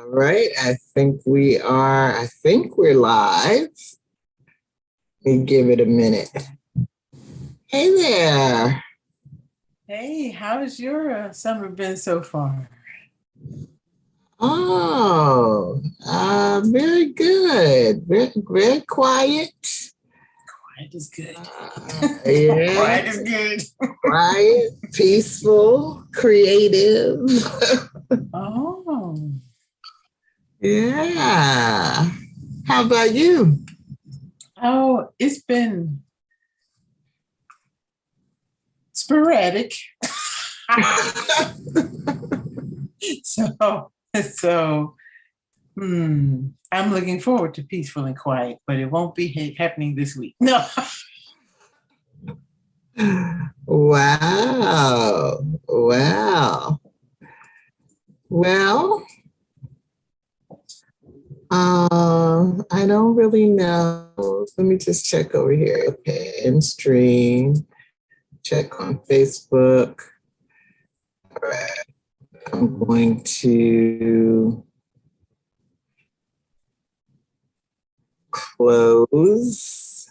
All right, I think we're live. Let me give it a minute. Hey there. Hey, how's your summer been so far? Oh, very good. Very quiet. Quiet is good. Yeah. Quiet is good. Quiet, peaceful, creative. Oh. Yeah. How about you? Oh, it's been sporadic. so I'm looking forward to peaceful and quiet, but it won't be happening this week. No. Wow. Well, I don't really know. Let me just check over here. Okay, end stream. Check on Facebook. All right. I'm going to close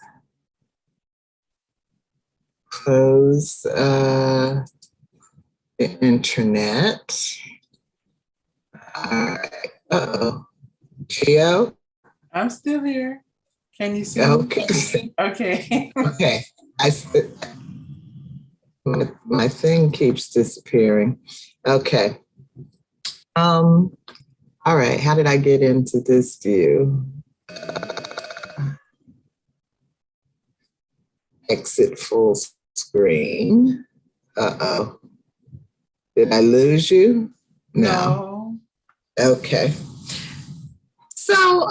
the internet. All right. Uh-oh. Gio? I'm still here. Can you see Okay. me? Okay. Okay. My thing keeps disappearing. Okay. All right. How did I get into this view? Exit full screen. Uh-oh. Did I lose you? No. Okay. So,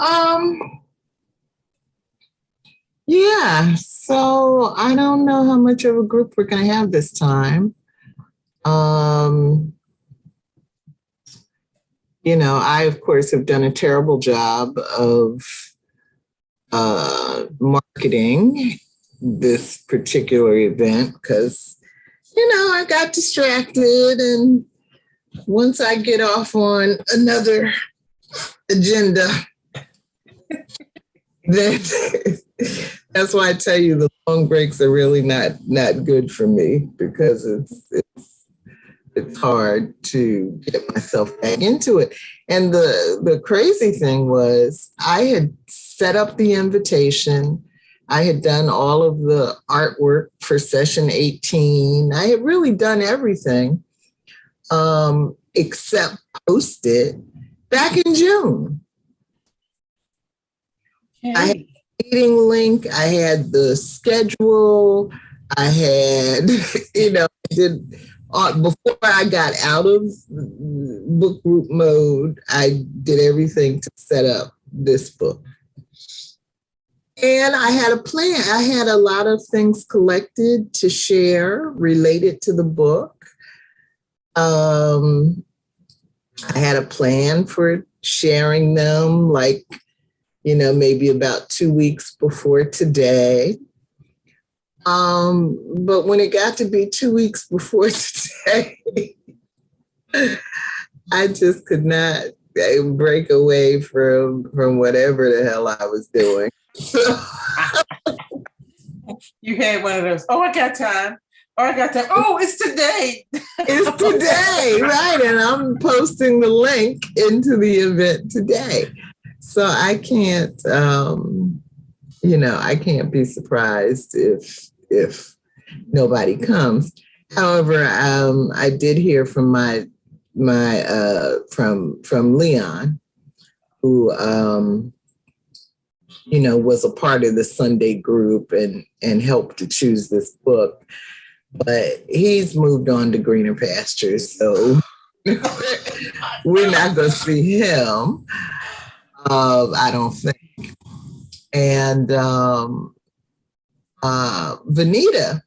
yeah. So I don't know how much of a group we're going to have this time. I, of course, have done a terrible job of marketing this particular event because, I got distracted. And once I get off on another agenda, then that's why I tell you the long breaks are really not good for me because it's hard to get myself back into it. And the crazy thing was I had set up the invitation. I had done all of the artwork for session 18. I had really done everything except post it back in June. Okay. I had a meeting link. I had the schedule. I had, did before I got out of book group mode, I did everything to set up this book. And I had a plan. I had a lot of things collected to share related to the book. I had a plan for sharing them, maybe about 2 weeks before today. But when it got to be 2 weeks before today, I just could not break away from whatever the hell I was doing. You had one of those, I got time. Oh, it's today. It's today, right? And I'm posting the link into the event today. So I can't, I can't be surprised if nobody comes. However, I did hear from from Leon, who was a part of the Sunday group and helped to choose this book. But he's moved on to greener pastures, so we're not going to see him, I don't think. And Vanita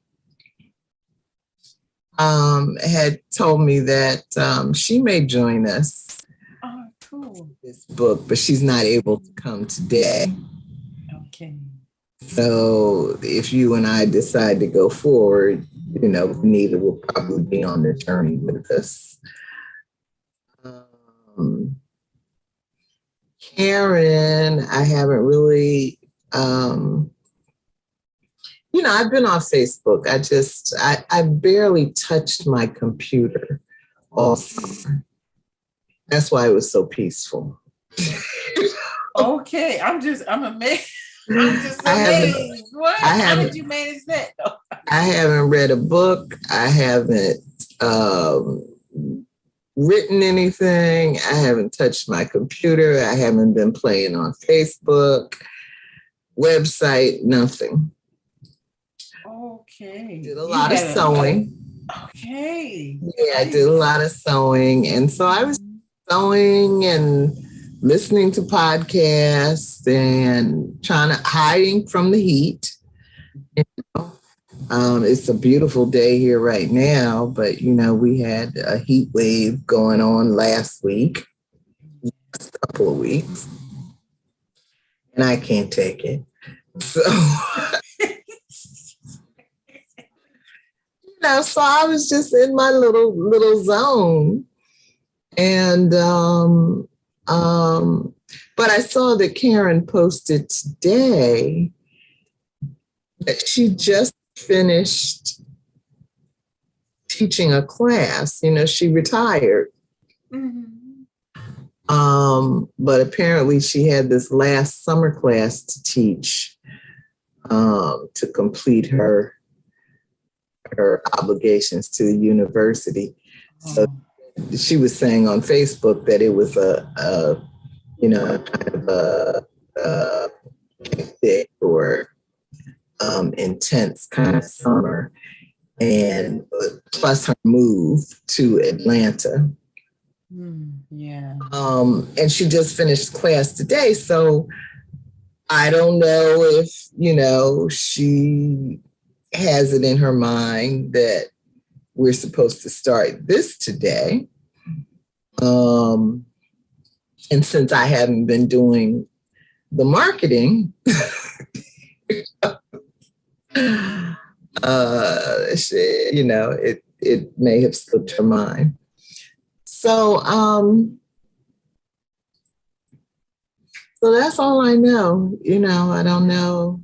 had told me that she may join us. Oh, cool. This book, but she's not able to come today. Okay. So if you and I decide to go forward, Vanita will probably be on the journey with us. Karen, I haven't really, I've been off Facebook. I barely touched my computer all summer. That's why it was so peaceful. Okay, I'm amazed. I'm just amazed. How did you manage that? I haven't read a book. I haven't written anything. I haven't touched my computer. I haven't been playing on Facebook, website, nothing. Okay. Did a lot of sewing. Okay. Yeah, I did a lot of sewing. And so I was sewing and listening to podcasts and hiding from the heat. It's a beautiful day here right now, but we had a heat wave going on last week, last couple of weeks, and I can't take it. So, so I was just in my little zone, and but I saw that Karen posted today that she just finished teaching a class. She retired. Mm-hmm. But apparently she had this last summer class to teach to complete her obligations to the university. So she was saying on Facebook that it was a kind of a hectic or intense kind of summer, and plus her move to Atlanta. Yeah. And she just finished class today, so I don't know if she has it in her mind that we're supposed to start this today. And since I haven't been doing the marketing, it may have slipped her mind. So that's all I know. I don't know.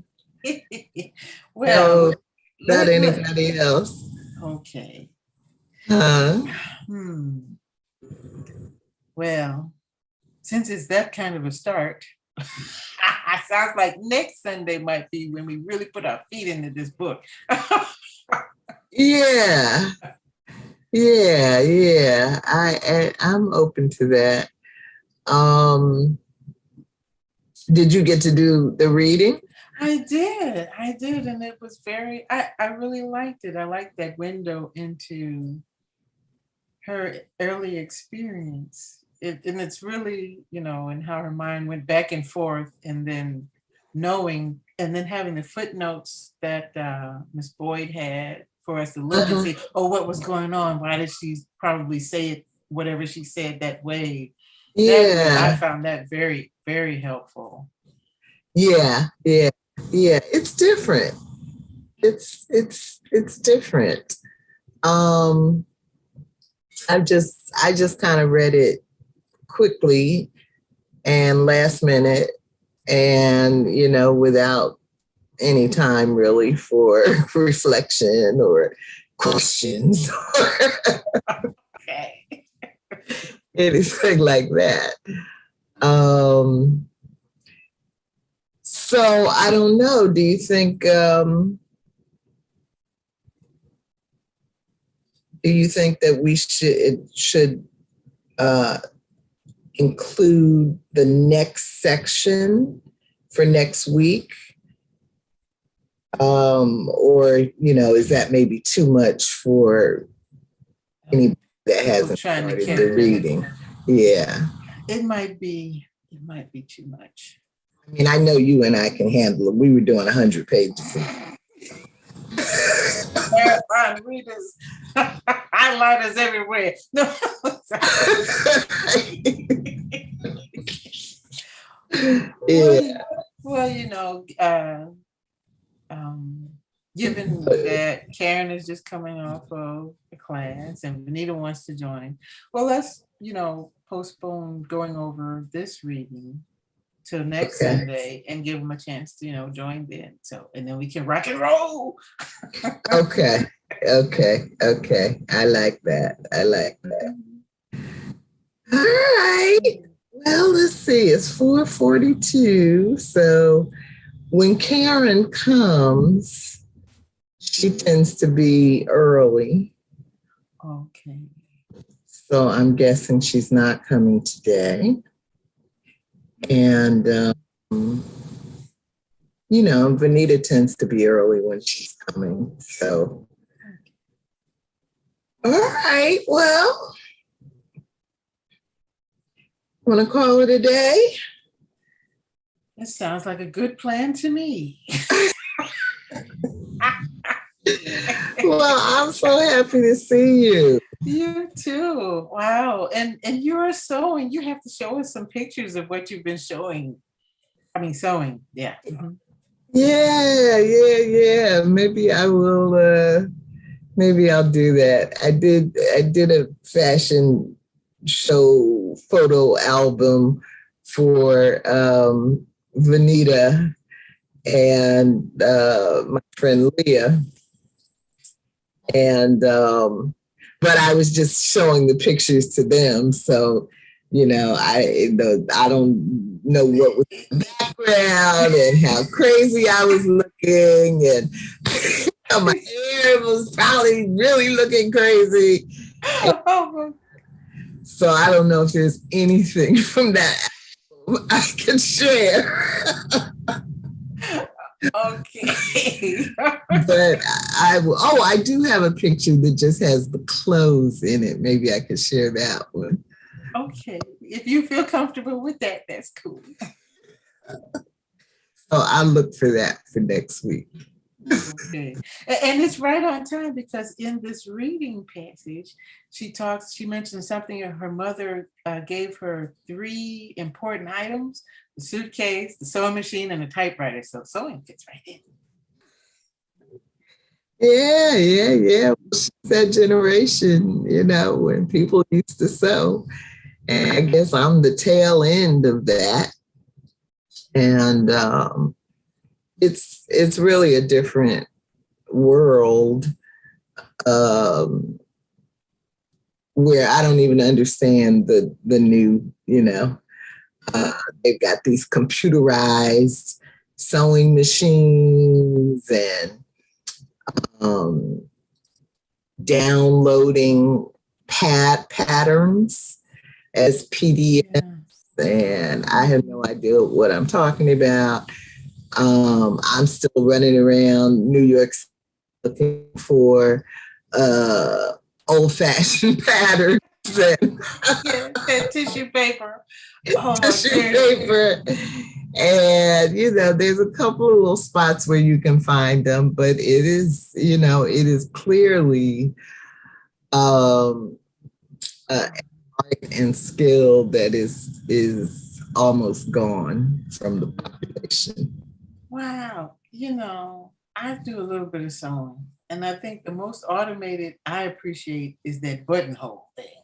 Well, not anybody else. Okay. Well, since it's that kind of a start, sounds like next Sunday might be when we really put our feet into this book. Yeah. I'm open to that. Did you get to do the reading? I did, and it was I really liked it. I liked that window into her early experience. And it's really, and how her mind went back and forth, and then knowing, and then having the footnotes that Miss Boyd had for us to look and see, what was going on? Why did she probably say it, whatever she said that way? Yeah. I found that very, very helpful. Yeah. It's different. It's different. I just kind of read it quickly and last minute, and without any time really for reflection or questions or anything like that. So I don't know. Do you think that we should include the next section for next week? Or, is that maybe too much for anybody that hasn't started the reading? Yeah. It might be too much. I mean, I know you and I can handle it. We were doing 100 pages. Marathon readers, highlighters everywhere. No. Yeah. Well, given that Karen is just coming off of the class and Benita wants to join, well, let's, postpone going over this reading till next Okay. Sunday and give them a chance to, join then. So, and then we can rock and roll. Okay. I like that. All right. Well, let's see. It's 4:42. So when Karen comes, she tends to be early. Okay. So I'm guessing she's not coming today. And, Vanita tends to be early when she's coming. So, all right. Well, want to call it a day? It sounds like a good plan to me. Well, I'm so happy to see you. You too. Wow. And you're sewing. You have to show us some pictures of what you've been sewing. Yeah. Mm-hmm. Yeah. Maybe I will. Maybe I'll do that. I did a fashion show photo album for Vanita and my friend Leah. And but I was just showing the pictures to them. So, I don't know what was the background and how crazy I was looking, and my hair was probably really looking crazy. So I don't know if there's anything from that I can share. Okay. But I do have a picture that just has the clothes in it. Maybe I could share that one. Okay. If you feel comfortable with that, that's cool. So I'll look for that for next week. Okay. And it's right on time, because in this reading passage, she mentioned something. Her mother gave her 3 important items: the suitcase, the sewing machine, and the typewriter. So sewing fits right in. Yeah. That generation, when people used to sew. And I guess I'm the tail end of that. And it's really a different world where I don't even understand the new, they've got these computerized sewing machines and downloading patterns as PDFs, and I have no idea what I'm talking about. I'm still running around New York looking for old-fashioned patterns and that tissue paper. Paper. And there's a couple of little spots where you can find them, but it is clearly art and skill that is almost gone from the population. Wow. I do a little bit of sewing, and I think the most automated I appreciate is that buttonhole thing.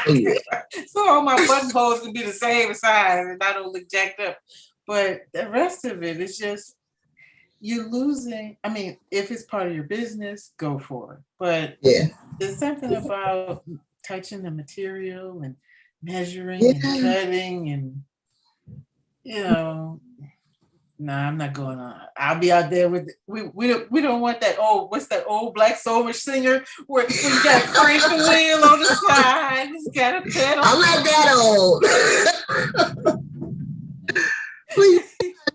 Oh, yeah. So all my buttonholes can be the same size and I don't look jacked up. But the rest of it is just, you're losing. I mean, if it's part of your business, go for it. But there's something about touching the material and measuring and cutting and, no, I'm not going on. I'll be out there with we don't want that what's that old black soul singer where you got a crank the wheel on the side, you got a pedal. I'm not that old.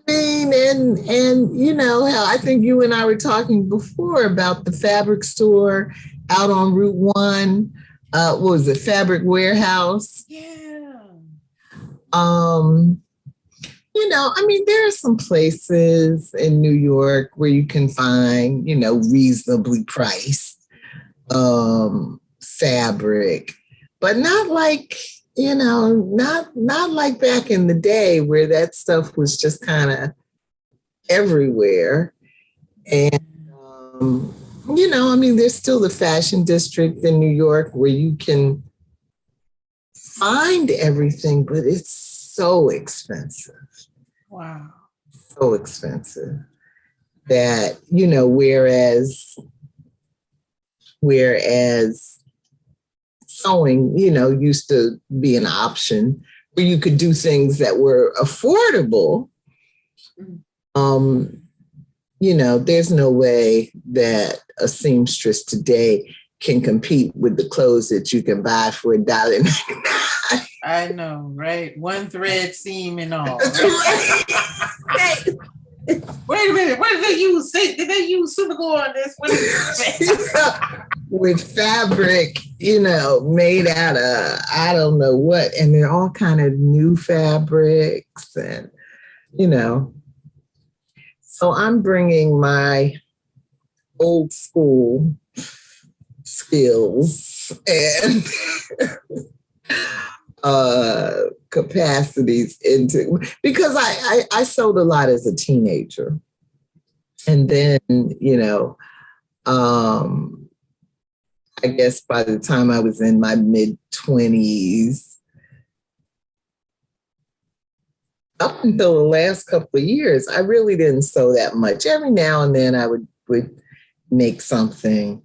And how I think you and I were talking before about the fabric store out on Route 1. What was it? Fabric Warehouse. Yeah. There are some places in New York where you can find, reasonably priced fabric, but not like, not like back in the day where that stuff was just kind of everywhere. And, there's still the fashion district in New York where you can find everything, but it's so expensive. Wow. So expensive that, you know, whereas sewing, you know, used to be an option where you could do things that were affordable. You know, there's no way that a seamstress today can compete with the clothes that you can buy for $1.99. I know, right? One thread seam and all. Wait a minute, what did they use? Did they use super glue on this? What is it? With fabric, you know, made out of I don't know what, and they're all kind of new fabrics, and you know. So I'm bringing my old school skills and capacities into, because I sewed a lot as a teenager, and then, you know, I guess by the time I was in my mid-20s, up until the last couple of years, I really didn't sew that much. Every now and then I would make something.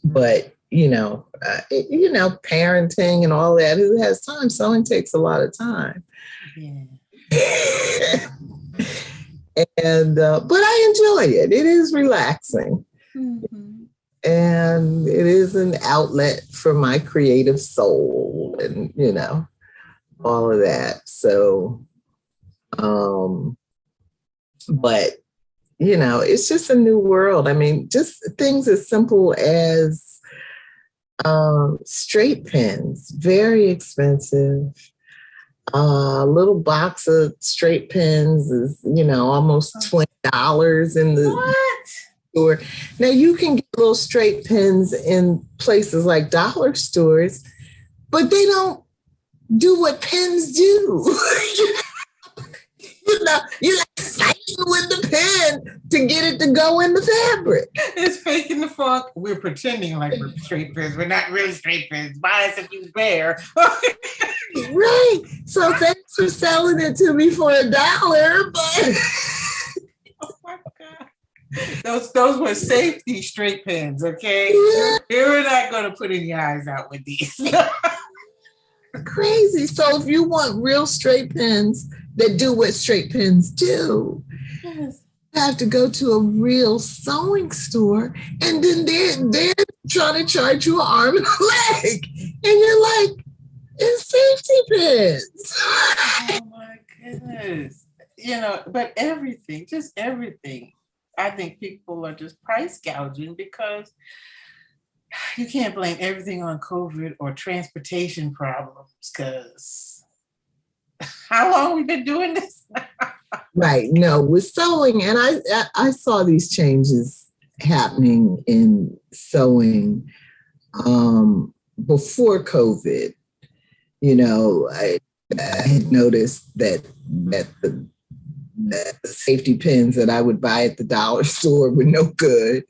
But, you know, parenting and all that, who has time? Sewing takes a lot of time. Yeah. And, but I enjoy it. It is relaxing. Mm-hmm. And it is an outlet for my creative soul and, you know, all of that. So, but, you know, it's just a new world. I mean, just things as simple as straight pins, very expensive. A little box of straight pins is, you know, almost $20 in the store. Now you can get little straight pins in places like dollar stores, but they don't do what pins do. You know, you're like fighting with the pen to get it to go in the fabric. It's faking the funk. We're pretending like we're straight pins. We're not really straight pins. Buy us a few pair. Right. So thanks for selling it to me for $1, but oh my God. Those were safety straight pins, okay? Yeah. We're not gonna put any eyes out with these. Crazy. So if you want real straight pins that do what straight pins do, Yes. you have to go to a real sewing store, and then they're trying to charge you an arm and a leg. And you're like, it's safety pins. Oh my goodness. You know, but everything, just everything. I think people are just price gouging because you can't blame everything on COVID or transportation problems, because how long we've been doing this? Right. No, with sewing, and I saw these changes happening in sewing before COVID. You know, I had noticed that the safety pins that I would buy at the dollar store were no good,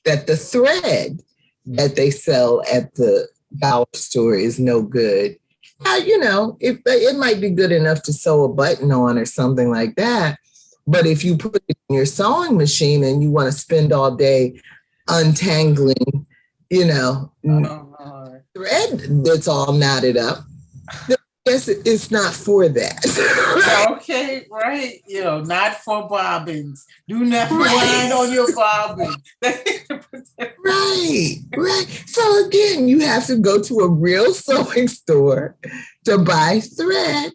that the thread that they sell at the dollar store is no good. Now, you know, it might be good enough to sew a button on or something like that. But if you put it in your sewing machine and you want to spend all day untangling, you know, thread that's all knotted up, then I guess it's not for that. Okay, right. You know, not for bobbins. Do not wind on your bobbin. Right. So again, you have to go to a real sewing store to buy thread,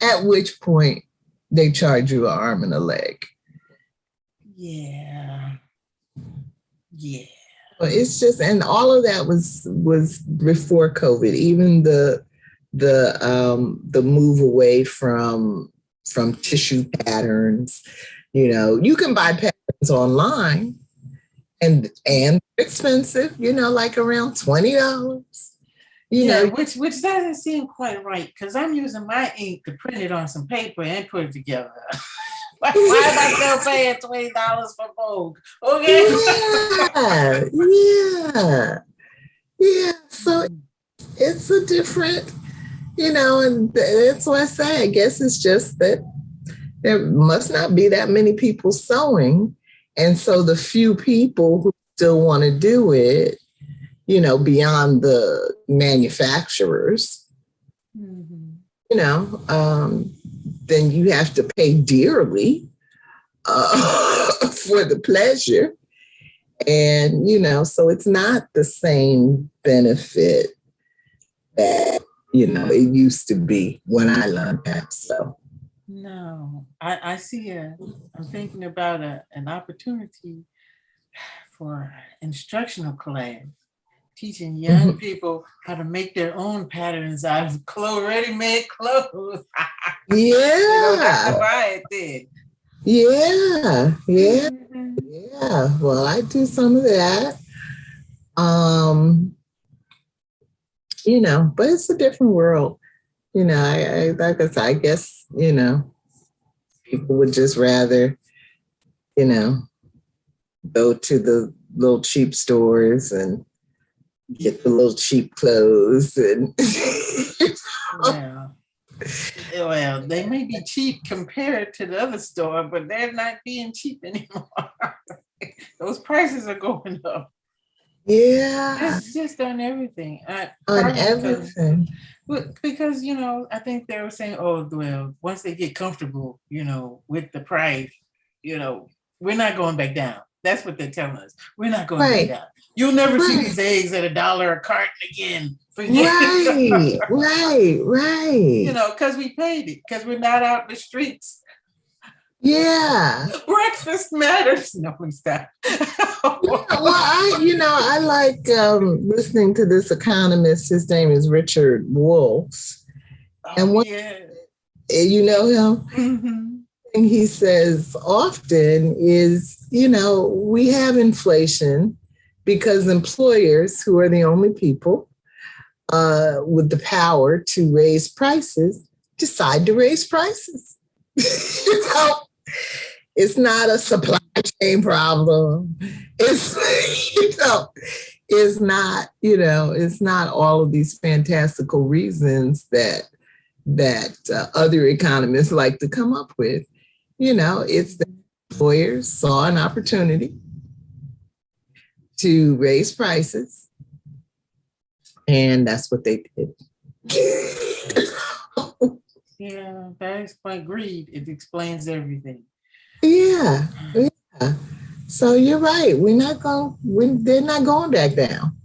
at which point they charge you an arm and a leg. Yeah. But it's just, and all of that was before COVID. Even the move away from tissue patterns. You know, you can buy patterns online, and expensive. You know, like around $20. You know, which doesn't seem quite right, because I'm using my ink to print it on some paper and put it together. Why am I still paying $20 for Vogue? Okay. Yeah. So it's a different And that's why I say, I guess it's just that there must not be that many people sewing. And so the few people who still want to do it, beyond the manufacturers, Mhm. then you have to pay dearly for the pleasure. And, so it's not the same benefit that, it used to be when I learned that. So, No, I see I'm thinking about an opportunity for instructional class, teaching young people how to make their own patterns out of ready-made clothes. They don't have to yeah, buy it then. yeah, yeah, Mhm. yeah. Well, I do some of that. Um, but it's a different world. I like I said, I guess, people would just rather, you know, go to the little cheap stores and get the little cheap clothes and Well, they may be cheap compared to the other store, but they're not being cheap anymore. Those prices are going up. yeah, Just on everything. on Partly everything. because I think they were saying, oh well, once they get comfortable, with the price, you know, we're not going back down. That's what they're telling us. We're not going back Right, down. You'll never see right, these eggs at $1 a carton again. Forget right, it. right, right. Because we paid it, because we're not out in the streets. Yeah. Breakfast matters. No, we stop. Yeah, well, I like listening to this economist. His name is Richard Wolff, Oh and yeah. you know him. Mm-hmm. Thing he says often is, we have inflation because employers, who are the only people with the power to raise prices, decide to raise prices. you it's not a supply chain problem. It's it's not all of these fantastical reasons that other economists like to come up with. It's the employers saw an opportunity to raise prices, and that's what they did. Yeah, that explains greed. It explains everything. Yeah, yeah. So you're right. They're not going back down.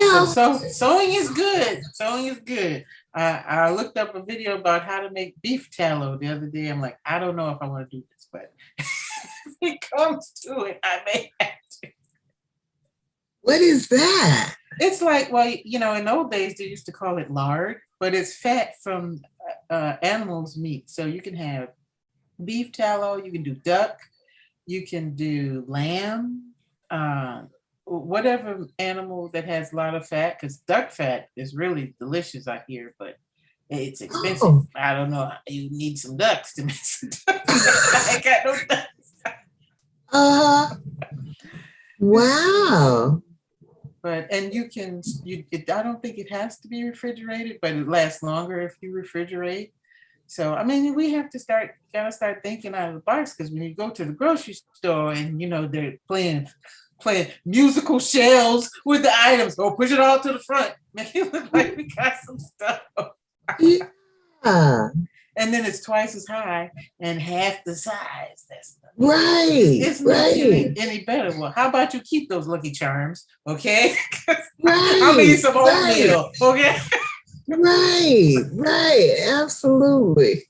But Yeah. sewing is good. Sewing is good. I looked up a video about how to make beef tallow the other day. I'm like, I don't know if I want to do this, but if it comes to it, I may have to. What is that? It's like, well, in old days they used to call it lard, but it's fat from animals' meat. So you can have beef tallow, you can do duck, you can do lamb, whatever animal that has a lot of fat, because duck fat is really delicious, I hear, but it's expensive. Oh. I don't know. You need some ducks to make some duck fat. I got no ducks. Wow. But and I don't think it has to be refrigerated, but it lasts longer if you refrigerate. So I mean, we have to start thinking out of the box, because when you go to the grocery store and they're playing musical shelves with the items, push it all to the front, make it look like we got some stuff. Yeah. And then it's twice as high and half the size. Right. It's not Right. any better. Well, how about you keep those Lucky Charms, okay? Right. I'll need some oatmeal, okay? Right. Right. Absolutely.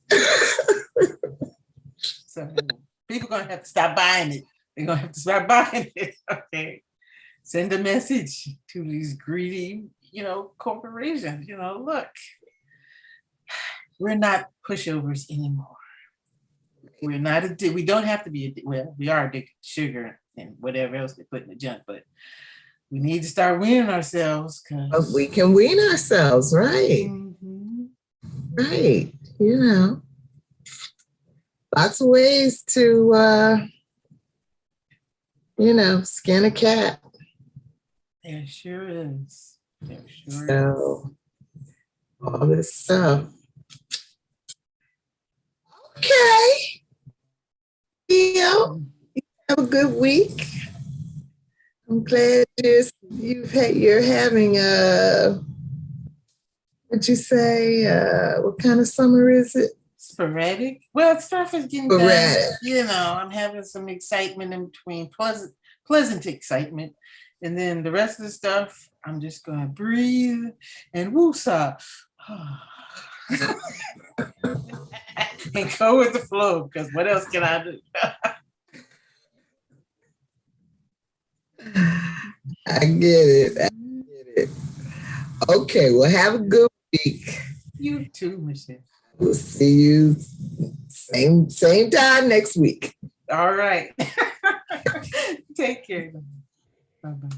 So people are gonna have to stop buying it. They're gonna have to stop buying it. Okay. Send a message to these greedy, corporations. Look, we're not pushovers anymore. We're not addicted. We don't have to be addicted. Well, we are addicted to sugar and whatever else they put in the junk, but we need to start weaning ourselves, because we can wean ourselves, right? Mm-hmm. Right. Lots of ways to skin a cat. There sure is. There sure is. So, all this stuff. Okay. Have a good week. I'm glad you're having what'd you say? What kind of summer is it? Sporadic. Well, stuff is getting done. You know, I'm having some excitement in between, pleasant excitement. And then the rest of the stuff, I'm just going to breathe and woosah. And go with the flow, because what else can I do? I get it. Okay, well, have a good week. You too, Michelle. We'll see you same time next week. All right. Take care. Bye-bye.